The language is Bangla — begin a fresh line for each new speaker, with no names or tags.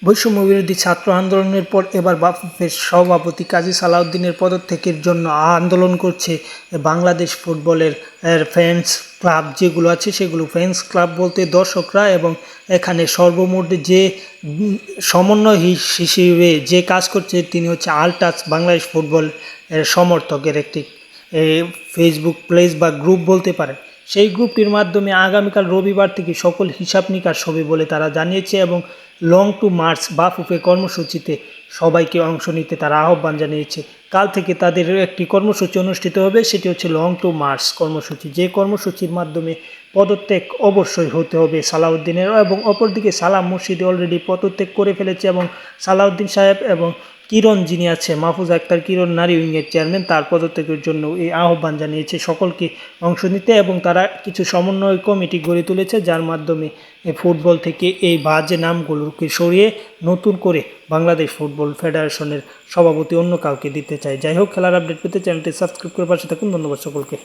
বৈষম্য বিরোধী ছাত্র আন্দোলনের পর এবার বাফুফের সভাপতি কাজী সালাউদ্দিনের পদত্যাগের জন্য আন্দোলন করছে বাংলাদেশ ফুটবলের ফ্যান্স ক্লাব যেগুলো আছে সেগুলো। ফ্যান্স ক্লাব বলতে দর্শকরা, এবং এখানে সর্বমোট যে সমন্বয় হিসেবে যে কাজ করছে তিনি হচ্ছে আলট্রাস বাংলাদেশ ফুটবল সমর্থকের একটি ফেসবুক পেজ বা গ্রুপ বলতে পারে। সেই গ্রুপটির মাধ্যমে আগামীকাল রবিবার থেকে সকল হিসাব নিকাশ হবে বলে তারা জানিয়েছে, এবং লং টু মার্চ বাফুফে কর্মসূচিতে সবাইকে অংশ নিতে তারা আহ্বান জানিয়েছে। কাল থেকে তাদের একটি কর্মসূচি অনুষ্ঠিত হবে, সেটি হচ্ছে লং টু মার্চ কর্মসূচি, যে কর্মসূচির মাধ্যমে পদত্যাগ অবশ্যই হতে হবে সালাউদ্দিনের। এবং অপরদিকে সালাম মুর্শিদি অলরেডি পদত্যাগ করে ফেলেছে, এবং সালাউদ্দিন সাহেব এবং কিরণ যিনি আছে মাহফুজ আক্তার কিরণ নারী উইংয়ের চেয়ারম্যান, তার পদত্যাগের জন্য এই আহ্বান জানিয়েছে সকলকে অংশ নিতে। এবং তারা কিছু সমন্বয় কমিটি গড়ে তুলেছে যার মাধ্যমে ফুটবল থেকে এই বাজে নামগুলোকে সরিয়ে নতুন করে বাংলাদেশ ফুটবল ফেডারেশনের সভাপতি অন্য কাউকে দিতে চায়। যাই হোক, খেলার আপডেট পেতে চ্যানেলটি সাবস্ক্রাইব করে পাশে থাকুন। ধন্যবাদ সকলকে।